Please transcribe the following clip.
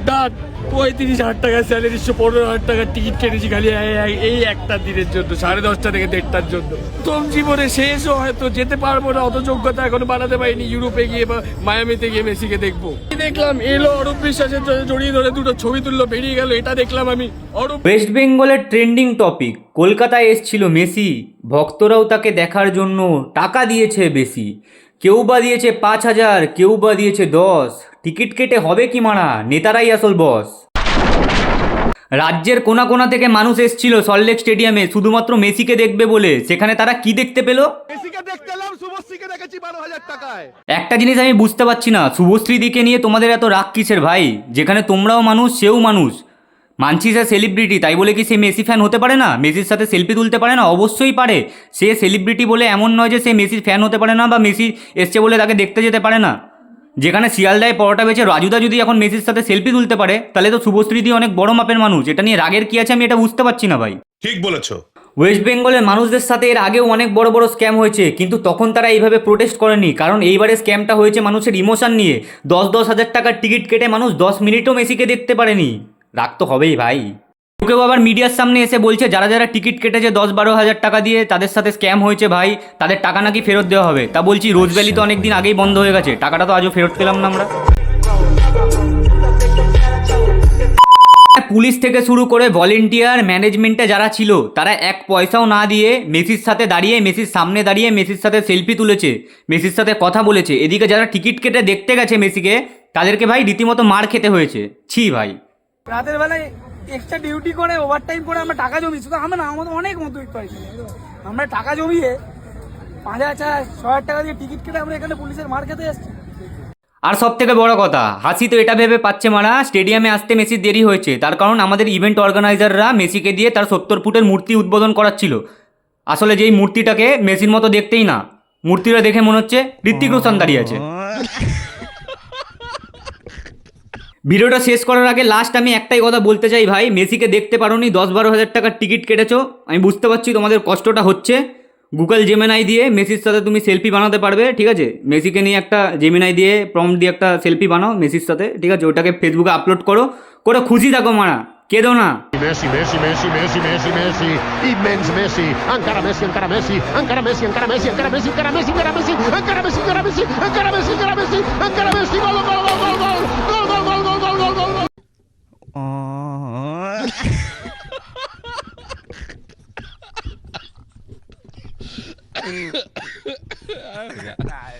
ডান 35,000 টাকা স্যালারি, 15,000 টাকা টিকিট কেটেছি খালি এই একটা দিনের জন্য, 10:30 থেকে 1:30টার জন্য। প্রথম জীবনে শেষও হয়তো যেতে পারবো না, অত যোগ্যতা এখনো বানাতে পারিনি ইউরোপে গিয়ে বা মায়ামিতে গিয়ে মেসিকে দেখবো। দেখলাম এলো অরূপ বিশ্বাসের জড়িয়ে ধরে দুটো ছবি তুললো, বেরিয়ে গেল, এটা দেখলাম আমি। ওয়েস্ট বেঙ্গলের ট্রেন্ডিং টপিক, কলকাতায় এসছিল মেসি, ভক্তরাও তাকে দেখার জন্য টাকা দিয়েছে বেশি। কেউ বা দিয়েছে 5,000, কেউ বা দিয়েছে 10। টিকিট কেটে হবে কি মারা, নেতারাই আসল বস। রাজ্যের কোনা কোনা থেকে মানুষ এসছিল সল্টলেক স্টেডিয়ামে শুধুমাত্র মেসিকে দেখবে বলে। সেখানে তারা কি দেখতে পেল? একটা জিনিস আমি বুঝতে পারছি না, শুভশ্রীদিকে নিয়ে তোমাদের এত রাগ কিসের ভাই? যেখানে তোমরাও মানুষ সেও মানুষ। মানছি সে সেলিব্রিটি, তাই বলে কি সে মেসি ফ্যান হতে পারে না? মেসির সাথে সেলফি তুলতে পারে না? অবশ্যই পারে। সে সেলিব্রিটি বলে এমন নয় যে সে মেসির ফ্যান হতে পারে না বা মেসি এসছে বলে তাকে দেখতে যেতে পারে না। যেখানে শিয়ালদায় পরোটা বেচে রাজুদা যদি এখন মেসির সাথে সেলফি তুলতে পারে, তাহলে তো শুভশ্রীদি অনেক বড় মাপের মানুষ। এটা নিয়ে রাগের কি আছে আমি এটা বুঝতে পারছি না ভাই। ঠিক বলেছো। ওয়েস্ট বেঙ্গলের মানুষদের সাথে এর আগেও অনেক বড় বড় স্ক্যাম হয়েছে, কিন্তু তখন তারা এইভাবে প্রোটেস্ট করেনি, কারণ এইবারে স্ক্যামটা হয়েছে মানুষের ইমোশন নিয়ে। 10,000 টাকার টিকিট কেটে মানুষ 10 মিনিটও মেসিকে দেখতে পারেনি। রাগ তো হবেই ভাই। কেউ আবার মিডিয়ার সামনে এসে বলছে যারা যারা টিকিট কেটেছে 10-12 হাজার টাকা দিয়ে তাদের সাথে স্ক্যাম হয়েছে ভাই, তাদের টাকা নাকি ফেরত দেওয়া হবে। তা বলছি রোজ ভ্যালি তো অনেক দিন আগেই বন্ধ হয়ে গেছে, টাকাটা তো আজও ফেরত পেলাম না আমরা। পুলিশ থেকে শুরু করে ভলেন্টিয়ার ম্যানেজমেন্টে যারা ছিল তারা এক পয়সাও না দিয়ে মেসির সাথে দাঁড়িয়ে, মেসির সামনে দাঁড়িয়ে মেসির সাথে সেলফি তুলেছে, মেসির সাথে কথা বলেছে। এদিকে যারা টিকিট কেটে দেখতে গেছে মেসিকে, তাদেরকে ভাই রীতিমতো মার খেতে হয়েছে। ছি ভাই। রাতের বেলায় এক্সট্রা ডিউটি করে ওভারটাইম করে আমরা টাকা জমি, শুধু আমরা না, আমাদের অনেক মতো পাইছি। আমরা টাকা জমিয়ে 5,000, 6,000 টাকা দিয়ে টিকিট কেটে আমরা এখানে পুলিশের মার খেতে এসেছি। আর সব থেকে বড় কথা, হাসি তো এটা ভেবে পাচ্ছে মারা স্টেডিয়ামে আসতে মেসির দেরি হয়েছে, তার কারণ আমাদের ইভেন্ট অর্গানাইজাররা মেসিকে দিয়ে তার 70 ফুটের মূর্তি উদ্বোধন করাচ্ছিল। আসলে যেই মূর্তিটাকে মেসির মতো দেখতেই না, মূর্তিটা দেখে মনে হচ্ছে ঋত্বিক রোশন দাঁড়িয়ে আছে। ভিডিওটা শেষ করার আগে লাস্ট আমি একটাই কথা বলতে চাই ভাই, মেসিকে দেখতে পারোনি, 10-12 হাজার টাকার টিকিট কেটেছো, আমি বুঝতে পারছি তোমাদের কষ্টটা হচ্ছে। গুগল জেমিনাই দিয়ে মেসির সাথে তুমি সেলফি বানাতে পারবে, ঠিক আছে? মেসিকে নিয়ে একটা জেমিনাই দিয়ে প্রম্পট দিয়ে একটা সেলফি বানাও মেসির সাথে, ঠিক আছে? ওটাকে ফেসবুকে আপলোড করো, করে খুশি থাকো মারা, কেঁদো না। Messi, Messi, Messi, Messi, Messi, Messi, immens Messi, encara Messi, encara Messi, encara Messi, encara Messi, encara Messi, encara Messi, encara Messi, encara Messi, encara Messi, encara Messi, encara Messi, encara Messi, gol, gol, gol, gol, gol, gol, gol, gol, gol, gol, gol, gol, gol, gol.